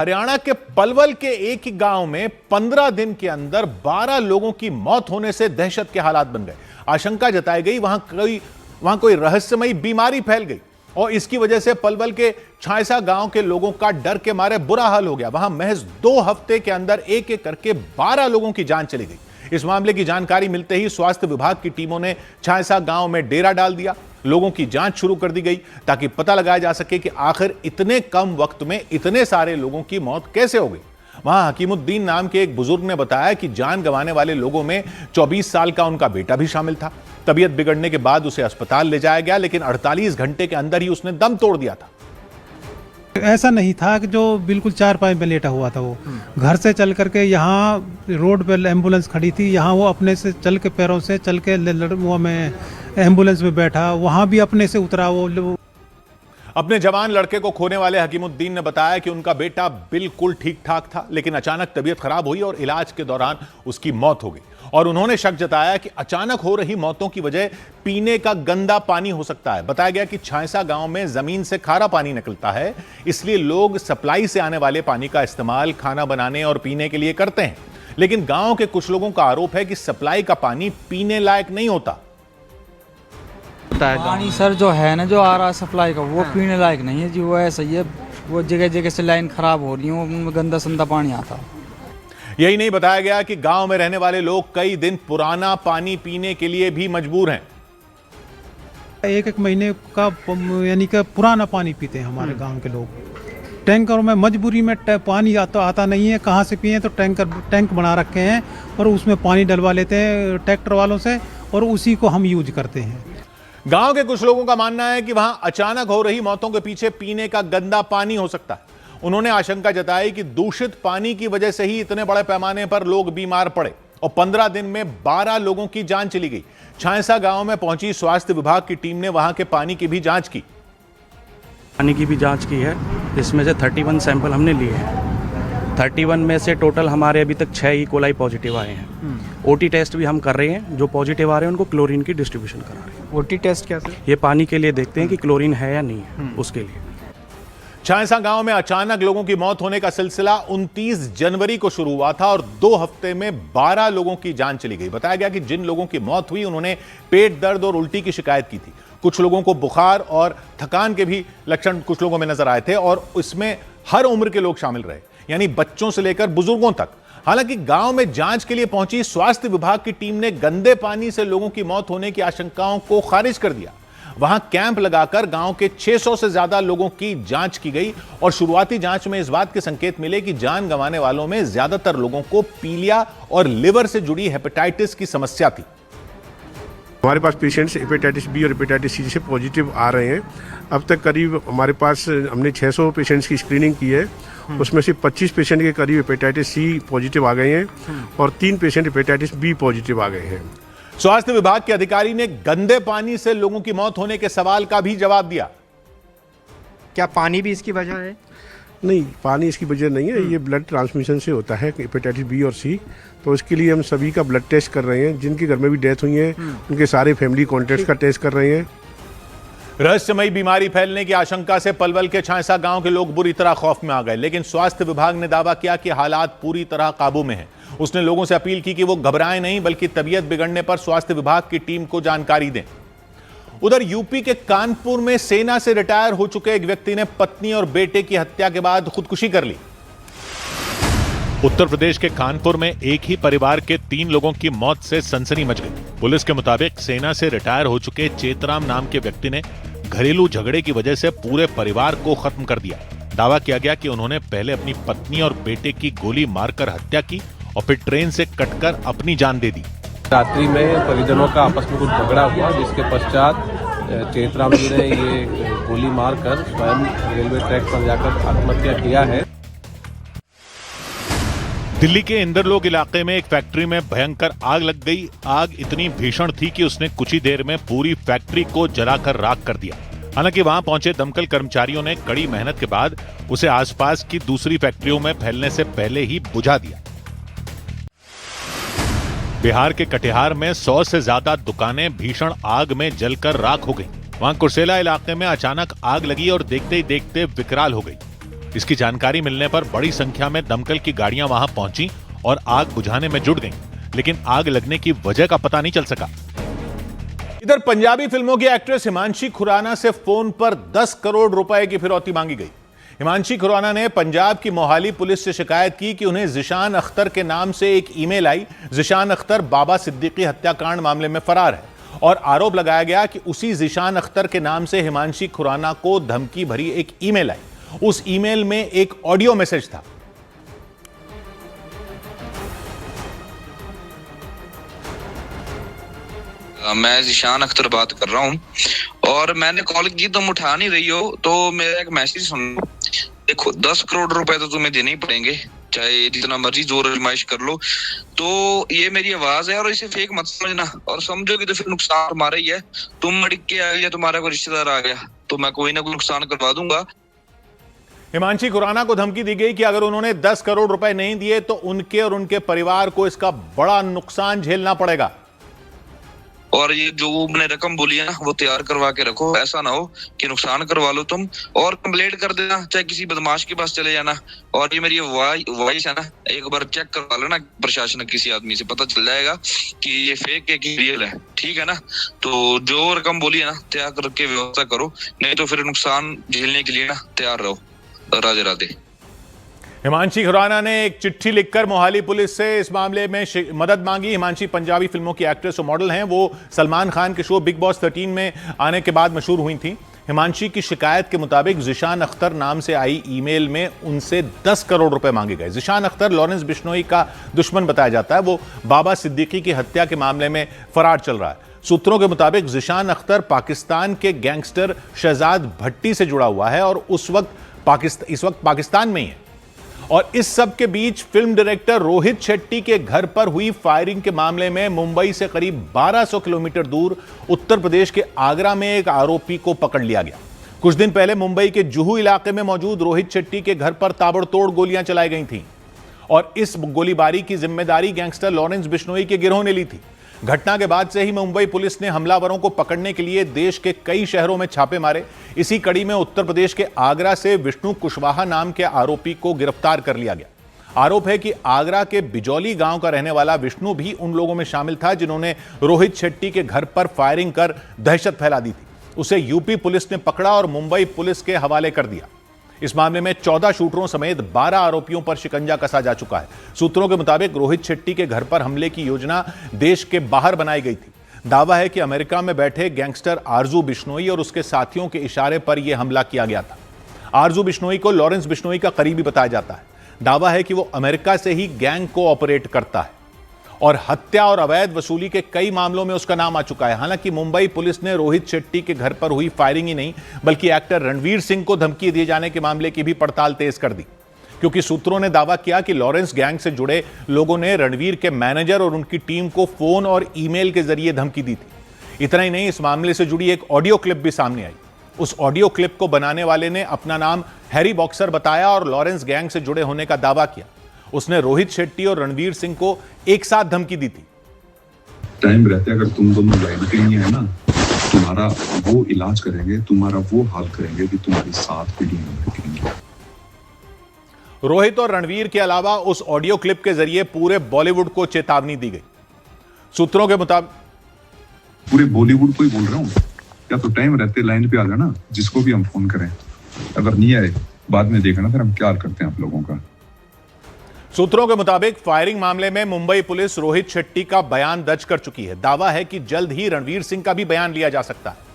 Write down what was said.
हरियाणा के पलवल के एक ही गांव में 15 दिन के अंदर 12 लोगों की मौत होने से दहशत के हालात बन गए। आशंका जताई गई वहां कोई रहस्यमयी बीमारी फैल गई और इसकी वजह से पलवल के छायसा गांव के लोगों का डर के मारे बुरा हाल हो गया। वहां महज 2 हफ्ते के अंदर एक एक करके 12 लोगों की जान चली गई। इस मामले की जानकारी मिलते ही स्वास्थ्य विभाग की टीमों ने छायसा गांव में डेरा डाल दिया। लोगों की जांच शुरू कर दी गई ताकि पता लगाया जा सके कि आखिर इतने कम वक्त में इतने सारे लोगों की मौत कैसे हो गई। वहां हकीमुद्दीन नाम के एक बुजुर्ग ने बताया कि जान गंवाने वाले लोगों में 24 साल का उनका बेटा भी शामिल था। तबीयत बिगड़ने के बाद उसे अस्पताल ले जाया गया, लेकिन 48 घंटे के अंदर ही उसने दम तोड़ दिया था। ऐसा नहीं था कि जो बिल्कुल चारपाई में लेटा हुआ था। वो घर से चल करके यहाँ रोड पर एम्बुलेंस खड़ी थी, यहाँ वो अपने से चल के पैरों से चल के वो में एम्बुलेंस में बैठा, वहाँ भी अपने से उतरा। वो अपने जवान लड़के को खोने वाले हकीमुद्दीन ने बताया कि उनका बेटा बिल्कुल ठीक ठाक था, लेकिन अचानक तबीयत खराब हुई और इलाज के दौरान उसकी मौत हो गई। और उन्होंने शक जताया कि अचानक हो रही मौतों की वजह पीने का गंदा पानी हो सकता है। बताया गया कि छायसा गांव में जमीन से खारा पानी निकलता है, इसलिए लोग सप्लाई से आने वाले पानी का इस्तेमाल खाना बनाने और पीने के लिए करते हैं। लेकिन गांव के कुछ लोगों का आरोप है कि सप्लाई का पानी पीने लायक नहीं होता। पानी सर जो है ना, जो आ रहा है सप्लाई का, वो पीने लायक नहीं है जी। वो ऐसा ही है, वो जगह जगह से लाइन खराब हो रही है, उनमें गंदा संदा पानी आता है। यही नहीं, बताया गया कि गांव में रहने वाले लोग कई दिन पुराना पानी पीने के लिए भी मजबूर हैं। एक महीने का यानी कि पुराना पानी पीते हैं हमारे गांव के लोग। टैंकर में मजबूरी में पानी आता नहीं है, कहाँ से पिए, तो टैंक बना रखे हैं और उसमें पानी डलवा लेते हैं ट्रैक्टर वालों से, और उसी को हम यूज करते हैं। गांव के कुछ लोगों का मानना है कि वहां अचानक हो रही मौतों के पीछे पीने का गंदा पानी हो सकता है। उन्होंने आशंका जताई कि दूषित पानी की वजह से ही इतने बड़े पैमाने पर लोग बीमार पड़े और 15 दिन में 12 लोगों की जान चली गई। छायसा गांव में पहुंची स्वास्थ्य विभाग की टीम ने वहां के पानी की भी जांच की। पानी की भी जांच की है, इसमें से 31 सैंपल हमने लिए हैं। 31 में से टोटल हमारे अभी तक 6 ई कोलाई पॉजिटिव आए हैं। ओटी टेस्ट भी हम कर रहे हैं, जो पॉजिटिव आ रहे हैं उनको क्लोरीन की डिस्ट्रीब्यूशन करा रहे हैं। ओटी टेस्ट क्या सर? ये पानी के लिए देखते हैं कि क्लोरीन है या नहीं है, उसके लिए। छायसा गांव में अचानक लोगों की मौत होने का सिलसिला 29 जनवरी को शुरू हुआ था और 2 हफ्ते में 12 लोगों की जान चली गई। बताया गया कि जिन लोगों की मौत हुई उन्होंने पेट दर्द और उल्टी की शिकायत की थी। कुछ लोगों को बुखार और थकान के भी लक्षण कुछ लोगों में नजर आए थे और इसमें हर उम्र के लोग शामिल रहे, यानी बच्चों से लेकर बुजुर्गों तक। हालांकि गांव में जांच के लिए पहुंची स्वास्थ्य विभाग की टीम ने गंदे पानी से लोगों की मौत होने की आशंकाओं को खारिज कर दिया। वहां कैंप लगाकर गांव के 600 से ज्यादा लोगों की जांच की गई और शुरुआती जांच में इस बात के संकेत मिले कि जान गंवाने वालों में ज्यादातर लोगों को पीलिया और लिवर से जुड़ी हेपेटाइटिस की समस्या थी। हमारे पास पेशेंट्स हेपेटाइटिस बी और हेपेटाइटिस सी से पॉजिटिव आ रहे हैं। अब तक करीब हमारे पास हमने 600 पेशेंट्स की स्क्रीनिंग की है, उसमें से 25 पेशेंट के करीब हेपेटाइटिस सी पॉजिटिव आ गए हैं और 3 पेशेंट हेपेटाइटिस बी पॉजिटिव आ गए हैं। स्वास्थ्य विभाग के अधिकारी ने गंदे पानी से लोगों की मौत होने के सवाल का भी जवाब दिया। क्या पानी भी इसकी वजह है? नहीं, पानी इसकी वजह नहीं है, ये ब्लड ट्रांसमिशन से होता है हेपेटाइटिस बी और सी। तो इसके लिए हम सभी का ब्लड टेस्ट कर रहे हैं। जिनके घर में भी डेथ हुई है उनके सारे फैमिली कॉन्टैक्ट्स का टेस्ट कर रहे हैं। रहस्यमयी बीमारी फैलने की आशंका से पलवल के छायसा गांव के लोग बुरी तरह खौफ में आ गए, लेकिन स्वास्थ्य विभाग ने दावा किया कि हालात पूरी तरह काबू में हैं। उसने लोगों से अपील की कि वो घबराएं नहीं, बल्कि तबीयत बिगड़ने पर स्वास्थ्य विभाग की टीम को जानकारी दें। उधर यूपी के कानपुर में सेना से रिटायर हो चुके एक व्यक्ति ने पत्नी और बेटे की हत्या के बाद खुदकुशी कर ली। उत्तर प्रदेश के कानपुर में एक ही परिवार के 3 लोगों की मौत से सनसनी मच गई। पुलिस के मुताबिक सेना से रिटायर हो चुके चेतराम नाम के व्यक्ति ने घरेलू झगड़े की वजह से पूरे परिवार को खत्म कर दिया। दावा किया गया कि उन्होंने पहले अपनी पत्नी और बेटे की गोली मारकर हत्या की और फिर ट्रेन से कटकर अपनी जान दे दी। रात्रि में परिजनों का आपस में कुछ झगड़ा हुआ, जिसके पश्चात चेतराम जी ने ये गोली मारकर स्वयं रेलवे ट्रैक पर जाकर आत्महत्या किया है। दिल्ली के इंदरलोक इलाके में एक फैक्ट्री में भयंकर आग लग गई। आग इतनी भीषण थी कि उसने कुछ ही देर में पूरी फैक्ट्री को जलाकर राख कर दिया। हालांकि वहां पहुंचे दमकल कर्मचारियों ने कड़ी मेहनत के बाद उसे आसपास की दूसरी फैक्ट्रियों में फैलने से पहले ही बुझा दिया। बिहार के कटिहार में 100 से ज्यादा दुकानें भीषण आग में जलकर राख हो गई। वहां कुर्सेला इलाके में अचानक आग लगी और देखते ही देखते विकराल हो गई। इसकी जानकारी मिलने पर बड़ी संख्या में दमकल की गाड़ियां वहां पहुंची और आग बुझाने में जुट गईं, लेकिन आग लगने की वजह का पता नहीं चल सका। इधर पंजाबी फिल्मों की एक्ट्रेस हिमांशी खुराना से फोन पर 10 करोड़ रुपए की फिरौती मांगी गई। हिमांशी खुराना ने पंजाब की मोहाली पुलिस से शिकायत की कि उन्हें जिशान अख्तर के नाम से एक ईमेल आई। जिशान अख्तर बाबा सिद्दीकी हत्याकांड मामले में फरार है और आरोप लगाया गया कि उसी जिशान अख्तर के नाम से हिमांशी खुराना को धमकी भरी एक ईमेल आई। उस ईमेल में एक ऑडियो मैसेज था। मैं जिशान अख्तर बात कर रहा हूँ और मैंने कॉल की, तुम उठा नहीं रही हो, तो मेरा एक मैसेज सुन लो। देखो 10 करोड़ रुपए तो तुम्हें देने ही पड़ेंगे, चाहे जितना मर्जी जोर आजमाइश कर लो। तो ये मेरी आवाज है और इसे फेक मत समझना, और समझोगे तो फिर नुकसान तुम्हारा ही है। तुम अड़क के आ गया, तुम्हारा कोई रिश्तेदार आ गया तो मैं कोई ना कोई नुकसान करवा दूंगा। हिमांशी खुराना को धमकी दी गई कि अगर उन्होंने 10 करोड़ रुपए नहीं दिए तो उनके और उनके परिवार को इसका बड़ा नुकसान झेलना पड़ेगा। और ये जो मैंने रकम बोली है ना, वो तैयार करवा के रखो, ऐसा ना हो कि नुकसान करवा लो तुम और कंप्लेंट कर देना, चाहे किसी बदमाश के पास चले जाना। और ये मेरी वॉइस है ना, एक बार चेक करवा लेना प्रशासन, किसी आदमी से पता चल जाएगा कि ये फेक है कि रियल है, ठीक है ना। तो जो रकम बोली है ना, तैयार करके व्यवस्था करो, नहीं तो फिर नुकसान झेलने के लिए ना तैयार रहो। राधे राधे। हिमांशी खुराना ने एक चिट्ठी लिखकर मोहाली पुलिस से इस मामले में मदद मांगी। हिमांशी पंजाबी फिल्मों की एक्ट्रेस और मॉडल हैं। वो सलमान खान के शो बिग बॉस 13 में आने के बाद मशहूर हुई थी। हिमांशी की शिकायत के मुताबिक जिशान अख्तर नाम से आई ईमेल में उनसे 10 करोड़ रुपए मांगे गए। जिशान अख्तर लॉरेंस बिश्नोई का दुश्मन बताया जाता है। वो बाबा सिद्दीकी की हत्या के मामले में फरार चल रहा है। सूत्रों के मुताबिक जिशान अख्तर पाकिस्तान के गैंगस्टर शहजाद भट्टी से जुड़ा हुआ है और इस वक्त पाकिस्तान में ही है। और इस सब के बीच फिल्म डायरेक्टर रोहित शेट्टी के घर पर हुई फायरिंग के मामले में मुंबई से करीब 1200 किलोमीटर दूर उत्तर प्रदेश के आगरा में एक आरोपी को पकड़ लिया गया। कुछ दिन पहले मुंबई के जुहू इलाके में मौजूद रोहित शेट्टी के घर पर ताबड़तोड़ गोलियां चलाई गई थीं और इस गोलीबारी की जिम्मेदारी गैंगस्टर लॉरेंस बिश्नोई के गिरोह ने ली थी। घटना के बाद से ही मुंबई पुलिस ने हमलावरों को पकड़ने के लिए देश के कई शहरों में छापे मारे। इसी कड़ी में उत्तर प्रदेश के आगरा से विष्णु कुशवाहा नाम के आरोपी को गिरफ्तार कर लिया गया। आरोप है कि आगरा के बिजौली गांव का रहने वाला विष्णु भी उन लोगों में शामिल था जिन्होंने रोहित शेट्टी के घर पर फायरिंग कर दहशत फैला दी थी। उसे यूपी पुलिस ने पकड़ा और मुंबई पुलिस के हवाले कर दिया। इस मामले में 14 शूटरों समेत 12 आरोपियों पर शिकंजा कसा जा चुका है। सूत्रों के मुताबिक रोहित शेट्टी के घर पर हमले की योजना देश के बाहर बनाई गई थी। दावा है कि अमेरिका में बैठे गैंगस्टर आरजू बिश्नोई और उसके साथियों के इशारे पर यह हमला किया गया था। आरजू बिश्नोई को लॉरेंस बिश्नोई का करीबी बताया जाता है। दावा है कि वो अमेरिका से ही गैंग को ऑपरेट करता है और हत्या और अवैध वसूली के कई मामलों में उसका नाम आ चुका है। हालांकि मुंबई पुलिस ने रोहित शेट्टी के घर पर हुई फायरिंग ही नहीं बल्कि एक्टर रणवीर सिंह को धमकी दिए जाने के मामले की भी पड़ताल तेज कर दी, क्योंकि सूत्रों ने दावा किया कि लॉरेंस गैंग से जुड़े लोगों ने रणवीर के मैनेजर और उनकी टीम को फोन और ईमेल के जरिए धमकी दी थी। इतना ही नहीं, इस मामले से जुड़ी एक ऑडियो क्लिप भी सामने आई। उस ऑडियो क्लिप को बनाने वाले ने अपना नाम हैरी बॉक्सर बताया और लॉरेंस गैंग से जुड़े होने का दावा किया। उसने रोहित शेट्टी और रणवीर सिंह को एक साथ धमकी दी थी। टाइम रहते अगर तुम दोनों लाइन पे ही है ना, तुम्हारा वो इलाज करेंगे, तुम्हारा वो हाल करेंगे कि तुम्हारी 7 पीढ़ियां निकलेंगी। रोहित और रणवीर के अलावा उस ऑडियो क्लिप के जरिए पूरे बॉलीवुड को चेतावनी दी गई। सूत्रों के मुताबिक पूरे बॉलीवुड को ही बोल रहा हूँ, या तो टाइम रहते लाइन पे आ जाना, जिसको भी हम फोन करें। अगर नहीं आए बाद में देखना फिर हम क्या करते हैं आप लोगों का। सूत्रों के मुताबिक फायरिंग मामले में मुंबई पुलिस रोहित शेट्टी का बयान दर्ज कर चुकी है। दावा है कि जल्द ही रणवीर सिंह का भी बयान लिया जा सकता है।